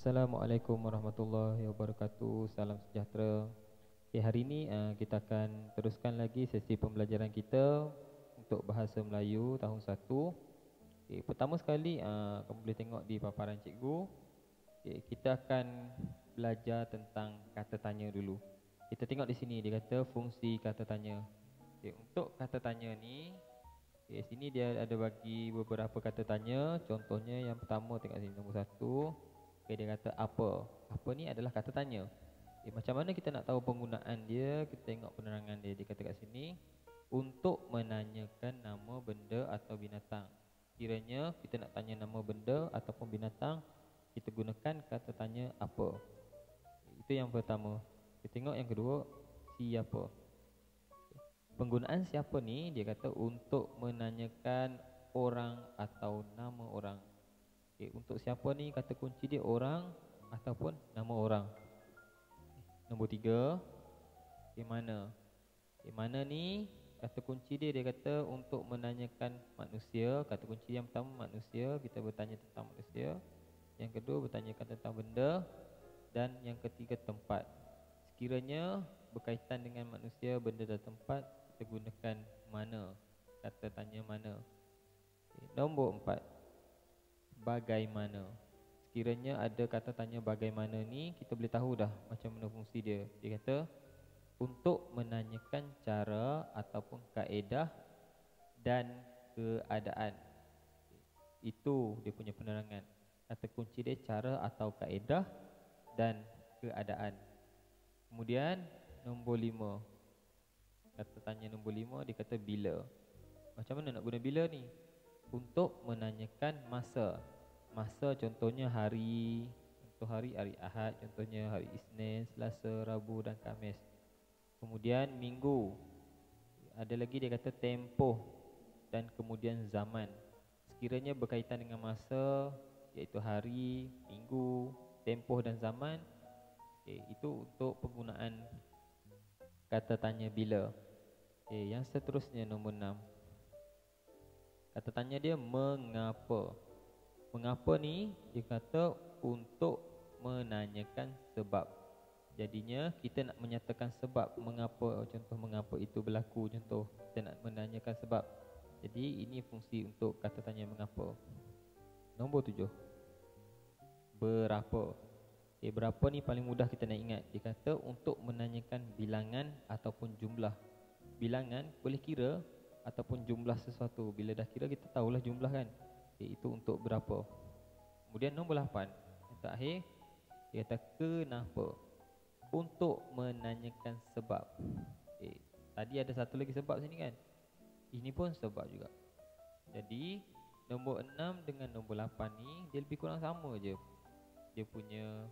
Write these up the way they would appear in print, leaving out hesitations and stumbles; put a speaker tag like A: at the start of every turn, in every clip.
A: Assalamualaikum warahmatullahi wabarakatuh. Salam sejahtera. Hari ini kita akan teruskan lagi sesi pembelajaran kita untuk bahasa Melayu tahun 1. Pertama sekali kamu boleh tengok di paparan cikgu. Kita akan belajar tentang kata tanya dulu. Kita tengok di sini dia kata fungsi kata tanya. Untuk kata tanya ni, sini dia ada bagi beberapa kata tanya. Contohnya yang pertama tengok sini nombor 1. Dia kata apa. Apa ni adalah kata tanya. Macam mana kita nak tahu penggunaan dia? Kita tengok penerangan dia. Dia kata kat sini, untuk menanyakan nama benda atau binatang. Kiranya kita nak tanya nama benda ataupun binatang, kita gunakan kata tanya apa. Itu yang pertama. Kita tengok yang kedua, siapa. Penggunaan siapa ni, dia kata untuk menanyakan orang atau nama orang. Untuk siapa ni kata kunci dia orang ataupun nama orang. Nombor 3, mana. Mana ni kata kunci dia kata untuk menanyakan manusia. Kata kunci yang pertama manusia, kita bertanya tentang manusia. Yang kedua bertanyakan tentang benda. Dan yang ketiga tempat. Sekiranya berkaitan dengan manusia, benda dan tempat, kita gunakan mana. Kata tanya mana. Nombor 4, bagaimana. Sekiranya ada kata tanya bagaimana ni, kita boleh tahu dah macam mana fungsi dia. Dia kata untuk menanyakan cara ataupun kaedah dan keadaan. Itu dia punya penerangan. Kata kunci dia cara atau kaedah dan keadaan. Kemudian nombor 5, kata tanya nombor 5, dia kata bila. Macam mana nak guna bila ni? Untuk menanyakan masa. Masa contohnya hari. Contoh hari Ahad. Contohnya hari Isnin, Selasa, Rabu dan Khamis. Kemudian minggu. Ada lagi dia kata tempoh. Dan kemudian zaman. Sekiranya berkaitan dengan masa, iaitu hari, minggu, tempoh dan zaman, itu untuk penggunaan kata tanya bila. Yang seterusnya nombor 6, kata tanya dia mengapa. Mengapa ni dia kata untuk menanyakan sebab. Jadinya kita nak menyatakan sebab mengapa. Contoh mengapa itu berlaku. Contoh kita nak menanyakan sebab. Jadi ini fungsi untuk kata tanya mengapa. Nombor 7, berapa. Berapa ni paling mudah kita nak ingat. Dia kata untuk menanyakan bilangan ataupun jumlah. Bilangan boleh kira ataupun jumlah sesuatu. Bila dah kira kita tahulah jumlah kan. Itu untuk berapa. Kemudian nombor 8, yang terakhir, dia kata kenapa. Untuk menanyakan sebab. Tadi ada satu lagi sebab sini kan. Ini pun sebab juga. Jadi nombor 6 dengan nombor 8 ni dia lebih kurang sama je. Dia punya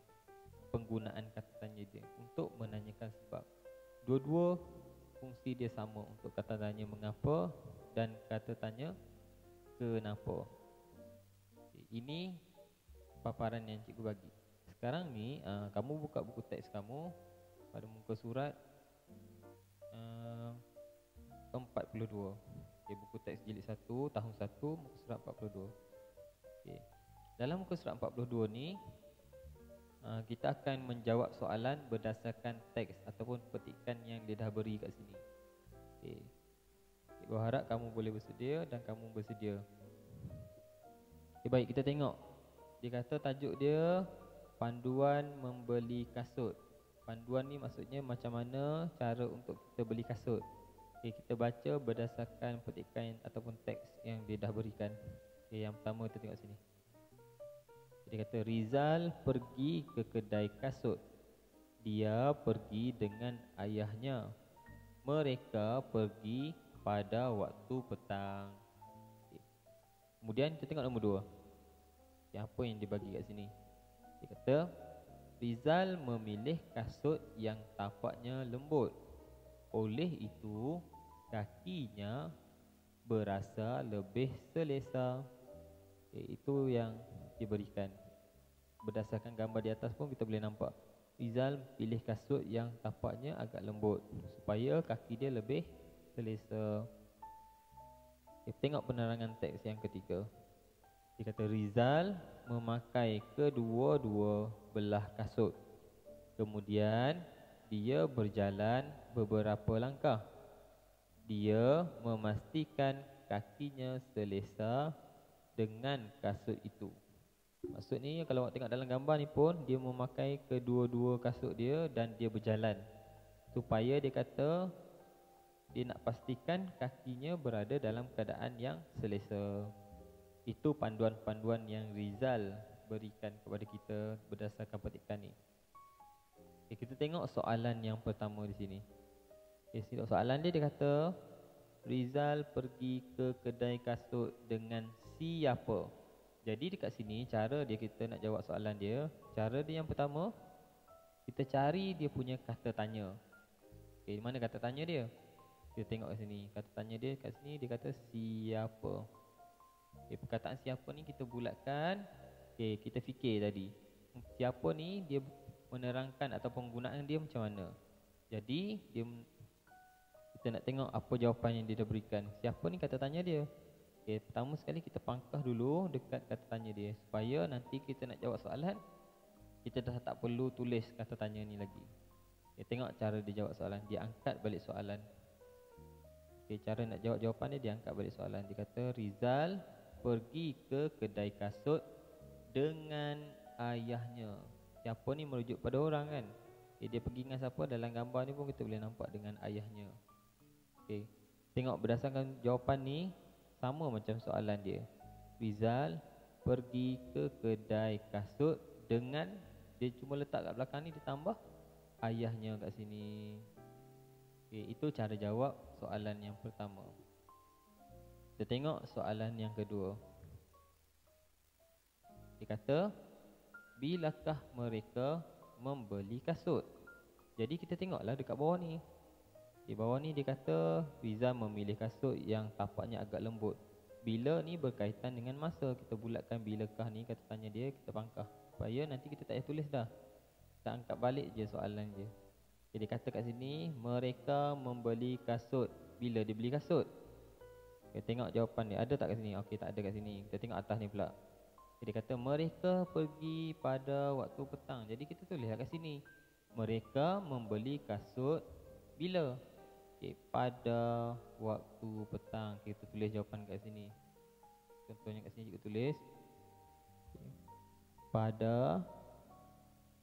A: penggunaan kata tanya dia untuk menanyakan sebab. Dua-dua fungsi dia sama untuk kata tanya mengapa dan kata tanya kenapa. Ini paparan yang cikgu bagi. Sekarang ni kamu buka buku teks kamu pada muka surat 42. Buku teks jilid 1 tahun 1 muka surat 42. Dalam muka surat 42 ni kita akan menjawab soalan berdasarkan teks ataupun petikan yang dia dah beri kat sini. Cikgu harap kamu boleh bersedia dan kamu bersedia. Baik, kita tengok. Dia kata tajuk dia panduan membeli kasut. Panduan ni maksudnya macam mana cara untuk kita beli kasut. Kita baca berdasarkan petikan ataupun teks yang dia dah berikan. Yang pertama kita tengok sini. Dia kata Rizal pergi ke kedai kasut. Dia pergi dengan ayahnya. Mereka pergi pada waktu petang. Kemudian kita tengok nombor 2. Apa yang dia bagi kat sini. Dia kata Rizal memilih kasut yang tapaknya lembut. Oleh itu kakinya berasa lebih selesa. Itu yang diberikan. Berdasarkan gambar di atas pun kita boleh nampak Rizal pilih kasut yang tapaknya agak lembut supaya kaki dia lebih selesa. Tengok penerangan teks yang ketiga. Dia kata Rizal memakai kedua-dua belah kasut. Kemudian dia berjalan beberapa langkah. Dia memastikan kakinya selesa dengan kasut itu. Maksud ni kalau awak tengok dalam gambar ni pun dia memakai kedua-dua kasut dia dan dia berjalan. Supaya dia kata dia nak pastikan kakinya berada dalam keadaan yang selesa. Itu panduan-panduan yang Rizal berikan kepada kita berdasarkan petikan ni. Okay, kita tengok soalan yang pertama di sini. Okay, soalan dia kata Rizal pergi ke kedai kasut dengan siapa? Jadi dekat sini cara dia kita nak jawab soalan dia. Cara dia yang pertama, kita cari dia punya kata tanya. Okay, mana kata tanya dia? Kita tengok kat sini. Kata tanya dia kat sini dia kata siapa. Okay, perkataan siapa ni kita bulatkan. Okay, kita fikir tadi. Siapa ni dia menerangkan atau penggunaan dia macam mana. Jadi kita nak tengok apa jawapan yang dia dah berikan. Siapa ni kata tanya dia. Okay, pertama sekali kita pangkah dulu dekat kata tanya dia. Supaya nanti kita nak jawab soalan, kita dah tak perlu tulis kata tanya ni lagi. Okay, tengok cara dia jawab soalan. Dia angkat balik soalan. Okay, cara nak jawab jawapan dia angkat balik soalan. Dia kata Rizal pergi ke kedai kasut dengan ayahnya. Siapa ni merujuk pada orang kan. Okay, dia pergi dengan siapa? Dalam gambar ni pun kita boleh nampak dengan ayahnya. Okay, tengok berdasarkan jawapan ni sama macam soalan dia. Rizal pergi ke kedai kasut dengan, dia cuma letak kat belakang ni, dia tambah ayahnya kat sini. Okay, itu cara jawab soalan yang pertama. Kita tengok soalan yang kedua. Dia kata bilakah mereka membeli kasut? Jadi kita tengoklah dekat bawah ni. Di bawah ni dia kata Rizal memilih kasut yang tapaknya agak lembut. Bila ni berkaitan dengan masa. Kita bulatkan bilakah ni kata tanya dia, kita pangkah supaya nanti kita tak payah tulis dah. Kita angkat balik je soalan dia. Jadi kata kat sini mereka membeli kasut. Bila dia beli kasut? Kita tengok jawapan dia. Ada tak kat sini? Okey, tak ada kat sini. Kita tengok atas ni pula. Jadi kata mereka pergi pada waktu petang. Jadi kita tulis kat sini mereka membeli kasut bila? Okay, pada waktu petang. Kita tulis jawapan kat sini. Contohnya kat sini kita tulis okay, pada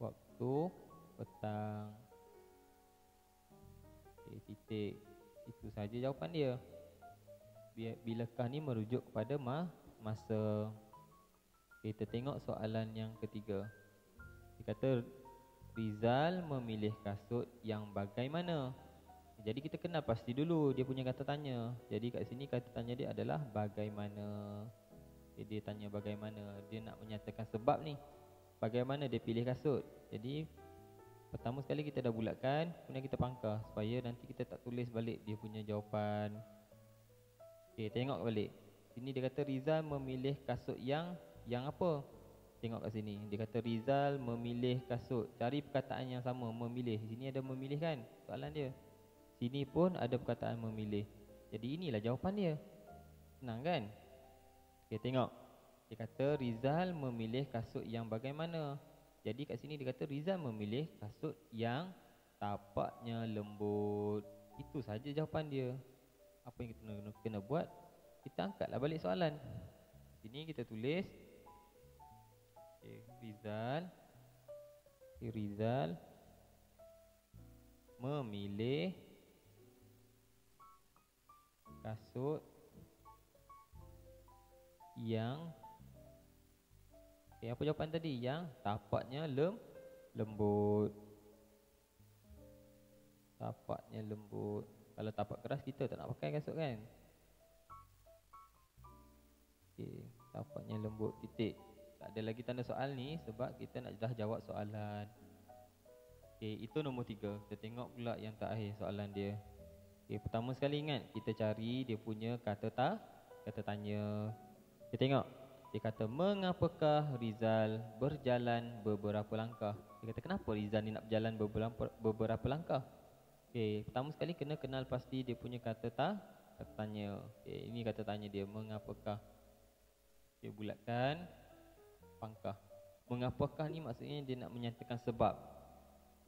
A: waktu petang. Okay, titik. Itu saja jawapan dia. Bilakah ni merujuk kepada masa. Okay, kita tengok soalan yang ketiga. Dia kata Rizal memilih kasut yang bagaimana? Jadi kita kenal pasti dulu dia punya kata tanya. Jadi kat sini kata tanya dia adalah bagaimana. Dia tanya bagaimana. Dia nak menyatakan sebab ni, bagaimana dia pilih kasut. Jadi pertama sekali kita dah bulatkan, kemudian kita pangkah supaya nanti kita tak tulis balik dia punya jawapan. Okay, tengok balik. Sini dia kata Rizal memilih kasut yang apa? Tengok kat sini. Dia kata Rizal memilih kasut. Cari perkataan yang sama, memilih. Sini ada memilih kan soalan dia. Sini pun ada perkataan memilih. Jadi inilah jawapan dia. Senang kan? Okay, tengok. Dia kata Rizal memilih kasut yang bagaimana. Jadi kat sini dia kata Rizal memilih kasut yang tapaknya lembut. Itu saja jawapan dia. Apa yang kita kena buat? Kita angkatlah balik soalan. Sini kita tulis Rizal memilih kasut yang apa jawapan tadi? Yang tapaknya lembut. Tapaknya lembut. Kalau tapak keras kita tak nak pakai kasut kan? Okay, tapaknya lembut, titik. Tak ada lagi tanda soal ni sebab kita nak dah jawab soalan. Okay, itu nombor 3. Kita tengok pula yang terakhir soalan dia. Okay, pertama sekali ingat kita cari dia punya kata tanya. Kita tengok. Dia kata mengapakah Rizal berjalan beberapa langkah? Dia kata kenapa Rizal ni nak berjalan beberapa langkah? Okay, pertama sekali kena kenal pasti dia punya kata tanya. Okay, ini kata tanya dia mengapakah. Okay, bulatkan, pangkah. Mengapakah ni maksudnya dia nak menyatakan sebab.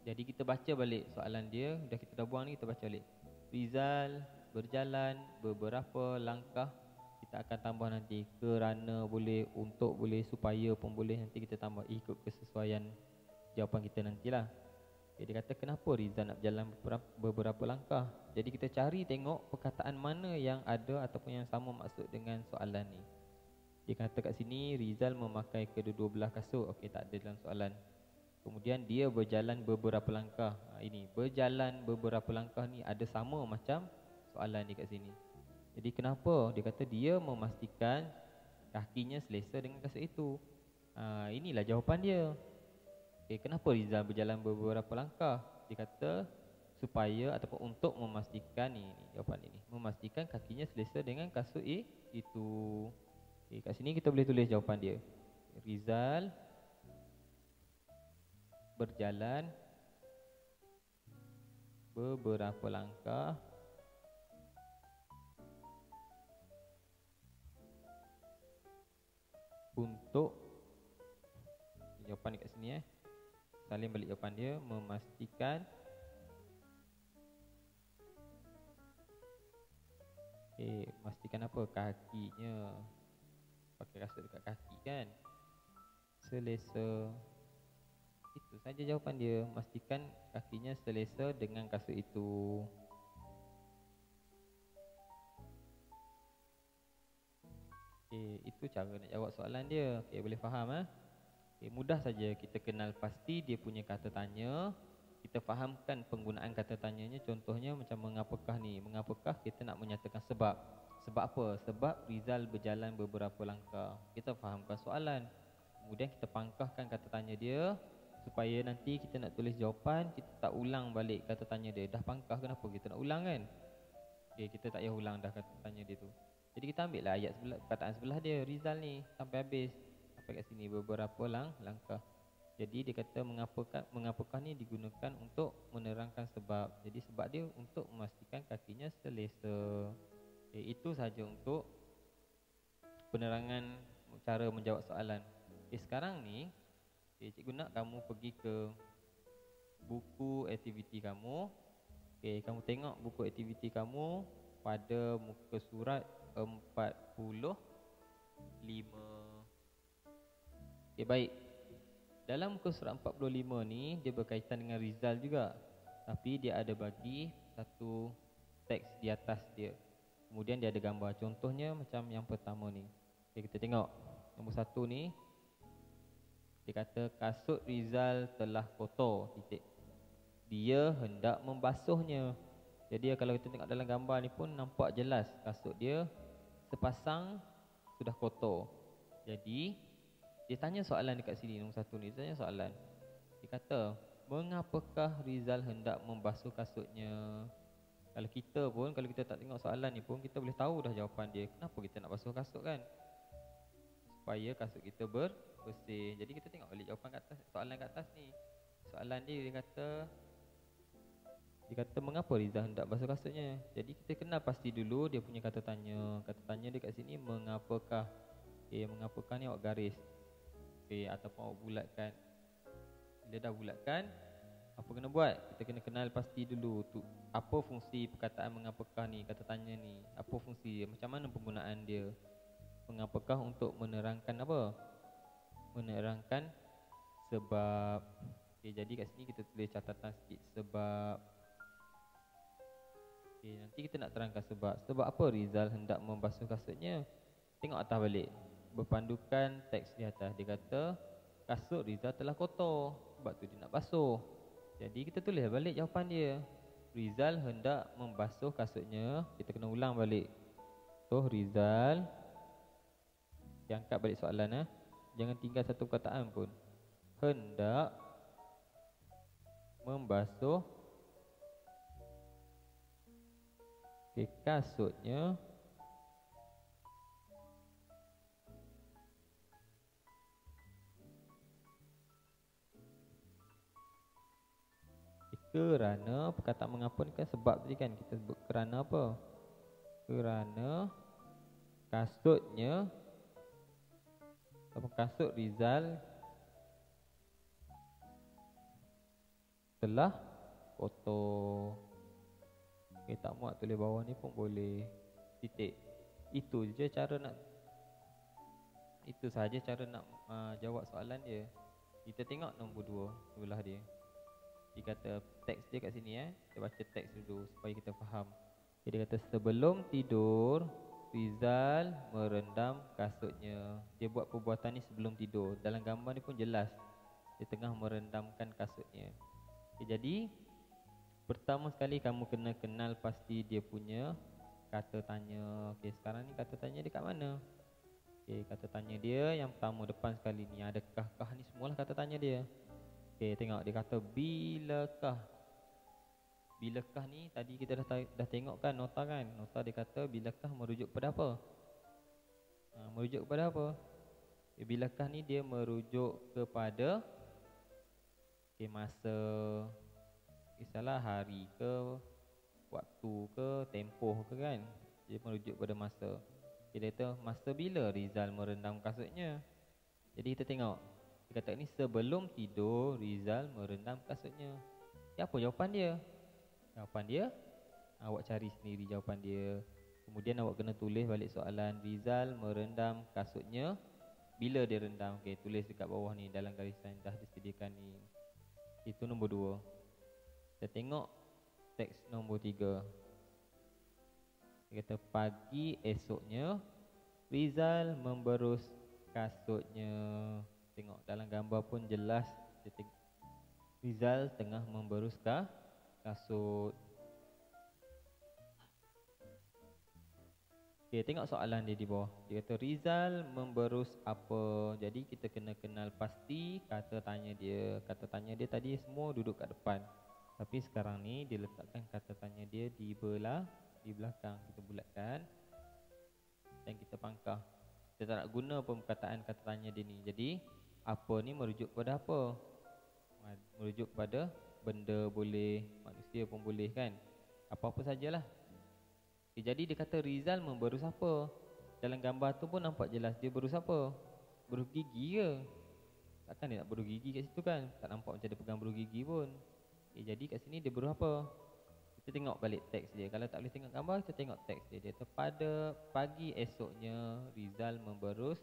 A: Jadi kita baca balik soalan dia. Kita dah buang ni, kita baca balik. Rizal berjalan beberapa langkah. Kita akan tambah nanti kerana boleh, untuk boleh, supaya pun boleh. Nanti kita tambah ikut kesesuaian jawapan kita nantilah. Okay, dia kata kenapa Rizal nak berjalan beberapa langkah. Jadi kita cari tengok perkataan mana yang ada ataupun yang sama maksud dengan soalan ni. Dia kata kat sini Rizal memakai kedua-dua belah kasut. Okey, tak ada dalam soalan. Kemudian dia berjalan beberapa langkah. Ini berjalan beberapa langkah ni ada sama macam soalan ni kat sini. Jadi kenapa? Dia kata dia memastikan kakinya selesa dengan kasut itu. Inilah jawapan dia. Okey, kenapa Rizal berjalan beberapa langkah? Dia kata supaya ataupun untuk memastikan ni jawapan ini. Memastikan kakinya selesa dengan kasut itu. Okay, kat sini kita boleh tulis jawapan dia. Rizal berjalan beberapa langkah untuk, jawapan dia kat sini salin balik jawapan dia, memastikan memastikan apa? Kakinya, pakai kasut dekat kaki kan, selesa. Itu saja jawapan dia. Memastikan kakinya selesa dengan kasut itu. Itu cara nak jawab soalan dia. Boleh faham mudah saja. Kita kenal pasti dia punya kata tanya. Kita fahamkan penggunaan kata tanyanya. Contohnya macam mengapakah ni. Mengapakah kita nak menyatakan sebab. Sebab apa? Sebab Rizal berjalan beberapa langkah. Kita fahamkan soalan. Kemudian kita pangkahkan kata tanya dia, supaya nanti kita nak tulis jawapan, kita tak ulang balik kata tanya dia. Dah pangkah, kenapa kita nak ulang kan? Kita tak payah ulang dah kata tanya dia tu. Jadi kita ambil lah ayat sebelah, perkataan sebelah dia, Rizal ni, sampai habis. Sampai kat sini, beberapa langkah. Jadi dia kata mengapakah ni digunakan untuk menerangkan sebab. Jadi sebab dia untuk memastikan kakinya selesa. Itu saja untuk penerangan cara menjawab soalan. Sekarang ni cikgu nak kamu pergi ke buku aktiviti kamu. Kamu tengok buku aktiviti kamu pada muka surat 45. Baik. Dalam muka surat 45 ni dia berkaitan dengan Rizal juga. Tapi dia ada bagi satu teks di atas dia. Kemudian dia ada gambar. Contohnya macam yang pertama ni. Kita tengok nombor 1 ni. Dia kata kasut Rizal telah kotor, titik. Dia hendak membasuhnya. Jadi kalau kita tengok dalam gambar ni pun nampak jelas kasut dia sepasang sudah kotor. Jadi dia tanya soalan dekat sini, nombor 1 ni. Dia tanya soalan. Dia kata, mengapakah Rizal hendak membasuh kasutnya? Kalau kita pun, kalau kita tak tengok soalan ni pun, kita boleh tahu dah jawapan dia. Kenapa kita nak basuh kasut kan? Supaya kasut kita bersih. Jadi kita tengok balik jawapan kat atas, soalan kat atas ni. Soalan dia kata mengapa Rizal hendak basuh kasutnya. Jadi kita kenal pasti dulu dia punya kata tanya. Kata tanya dia kat sini mengapakah. Mengapakah ni awak garis. Ataupun awak bulatkan. Bila dah bulatkan, apa kena buat? Kita kena kenal pasti dulu tu, apa fungsi perkataan mengapakah ni, kata tanya ni. Apa fungsi dia, macam mana penggunaan dia. Mengapakah untuk menerangkan apa? Menerangkan sebab. Jadi kat sini kita tulis catatan sikit. Sebab. Nanti kita nak terangkan sebab. Sebab apa Rizal hendak membasuh kasutnya? Tengok atas balik. Berpandukan teks di atas. Dia kata kasut Rizal telah kotor, sebab tu dia nak basuh. Jadi kita tulis balik jawapan dia. Rizal hendak membasuh kasutnya. Kita kena ulang balik. So Rizal, dia angkat balik soalan jangan tinggal satu perkataan pun. Hendak membasuh kasutnya kerana, perkataan mengapa ni kan sebab tadi kan, kita sebut kerana apa? Kerana kasutnya kasut Rizal telah kotor. Tak muat tulis bawah ni pun boleh. Titik. Itu je cara nak, itu sahaja cara nak jawab soalan dia. Kita tengok nombor 2 sebelah dia. Dia kata teks dia kat sini Kita baca teks dulu supaya kita faham. Dia kata sebelum tidur Rizal merendam kasutnya. Dia buat perbuatan ni sebelum tidur. Dalam gambar ni pun jelas dia tengah merendamkan kasutnya. Jadi pertama sekali kamu kena kenal pasti dia punya kata tanya. Sekarang ni kata tanya dia kat mana? Kata tanya dia yang pertama depan sekali ni, adakah kah ni semualah kata tanya dia. Tengok dia kata bilakah. Bilakah ni tadi kita dah tengok kan nota kan. Nota dia kata bilakah merujuk kepada apa? Merujuk kepada apa? Bilakah ni dia merujuk kepada masa, salah hari ke, waktu ke, tempoh ke kan. Dia merujuk pada masa. Dia kata masa bila Rizal merendam kasutnya. Jadi kita tengok, dia kata ni sebelum tidur Rizal merendam kasutnya. Apa jawapan dia? Jawapan dia awak cari sendiri jawapan dia. Kemudian awak kena tulis balik soalan. Rizal merendam kasutnya bila dia rendam. Tulis dekat bawah ni dalam garisan dah disediakan ni. Itu nombor 2. Kita tengok teks nombor 3. Dia kata pagi esoknya Rizal memberus kasutnya. Tengok dalam gambar pun jelas Rizal tengah memberus kasut. Tengok soalan dia di bawah. Dia kata Rizal memberus apa. Jadi kita kena kenal pasti kata tanya dia. Kata tanya dia tadi semua duduk kat depan, tapi sekarang ni dia letakkan kata tanya dia di belakang. Kita bulatkan dan kita pangkah. Kita tak nak guna perkataan kata tanya dia ni. Jadi apa ni merujuk pada apa? Merujuk pada benda boleh, manusia pun boleh kan. Apa-apa sajalah. Jadi dia kata Rizal memberus apa. Dalam gambar tu pun nampak jelas dia berus apa. Berus gigi ke? Takkan dia nak berus gigi kat situ kan. Tak nampak macam dia pegang berus gigi pun. Jadi kat sini dia berus apa. Kita tengok balik teks dia. Kalau tak boleh tengok gambar, kita tengok teks dia. Dia kata pada pagi esoknya Rizal memberus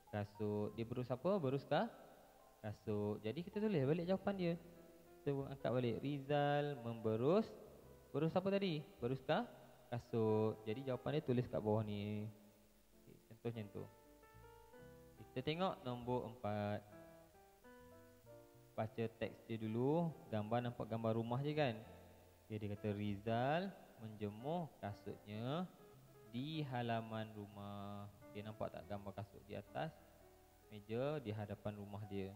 A: kasut. Dia berus apa? Berus kasut. Jadi kita tulis balik jawapan dia. Kita angkat balik Rizal memberus. Berus apa tadi? Berus kasut. Jadi jawapan dia tulis kat bawah ni. Contoh macam tu. Kita tengok nombor 4. Baca teks dia dulu. Gambar nampak gambar rumah je kan. Dia kata Rizal menjemur kasutnya di halaman rumah. Dia nampak tak gambar kasut di atas meja di hadapan rumah dia.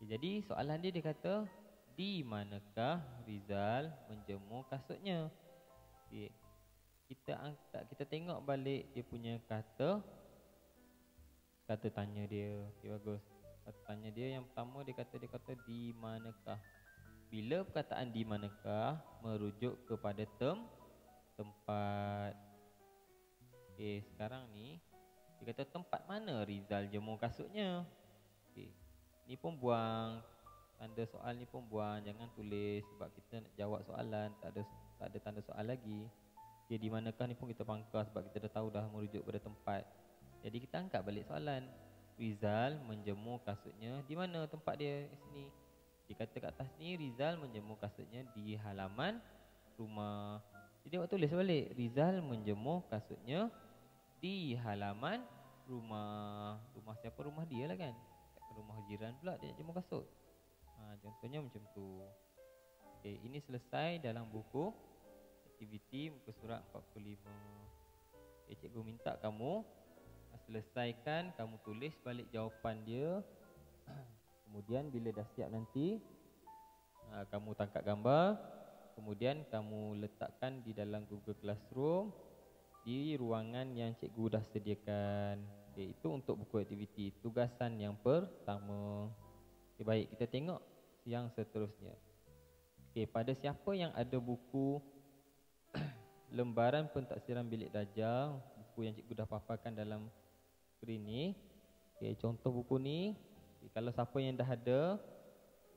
A: Jadi soalan dia kata di manakah Rizal menjemur kasutnya. Kita tengok balik dia punya kata tanya dia. Bagus. Kata tanya dia yang pertama dia kata di manakah. Bila perkataan di manakah merujuk kepada tempat. Sekarang ni dia kata tempat mana Rizal jemur kasutnya. Ni pun buang tanda soal ni pun buang. Jangan tulis sebab kita nak jawab soalan tak ada tanda soal lagi. Di manakah ni pun kita pangkah sebab kita dah tahu dah merujuk pada tempat. Jadi kita angkat balik soalan. Rizal menjemur kasutnya di mana tempat dia kat sini. Dia kata kat atas ni Rizal menjemur kasutnya di halaman rumah. Jadi awak tulis balik Rizal menjemur kasutnya di halaman rumah. Rumah siapa? Rumah dia lah kan. Rumah jiran pula dia nak jemur kasut. Contohnya macam tu. Ini selesai dalam buku aktiviti muka surat 45. Cikgu minta kamu selesaikan, kamu tulis balik jawapan dia. Kemudian bila dah siap nanti kamu tangkap gambar. Kemudian kamu letakkan di dalam Google Classroom di ruangan yang cikgu dah sediakan. Itu untuk buku aktiviti tugasan yang pertama. Baik, kita tengok yang seterusnya. Pada siapa yang ada buku lembaran pentaksiran bilik darjah, buku yang cikgu dah paparkan dalam skrin ni, Contoh buku ni, kalau siapa yang dah ada,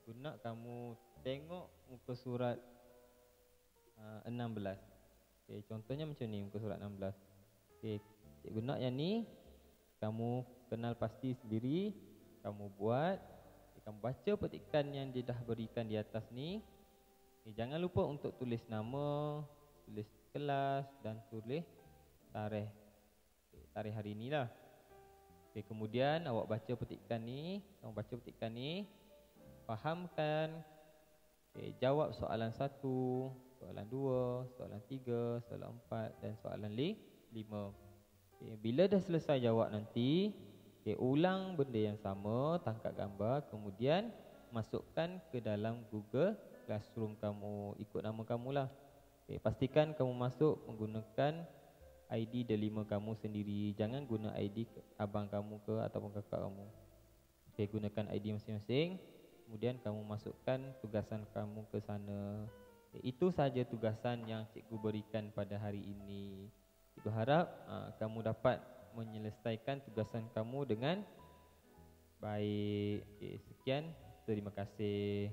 A: guna kamu tengok muka surat 16. Contohnya macam ni muka surat 16. Cikgu nak yang ni kamu kenal pasti sendiri, kamu buat, kamu baca petikan yang dia dah berikan di atas ni. Jangan lupa untuk tulis nama, tulis kelas dan tulis tarikh. Tarikh hari ni lah. Kemudian awak baca petikan ni, fahamkan, jawab soalan 1, soalan 2, soalan 3, soalan 4 dan soalan 5. Bila dah selesai jawab nanti, ulang benda yang sama, tangkap gambar, kemudian masukkan ke dalam Google Classroom kamu, ikut nama kamulah. Pastikan kamu masuk menggunakan ID delima kamu sendiri. Jangan guna ID abang kamu ke ataupun kakak kamu. Gunakan ID masing-masing. Kemudian kamu masukkan tugasan kamu ke sana. Itu saja tugasan yang cikgu berikan pada hari ini. Cikgu harap kamu dapat menyelesaikan tugasan kamu dengan baik. Sekian, terima kasih.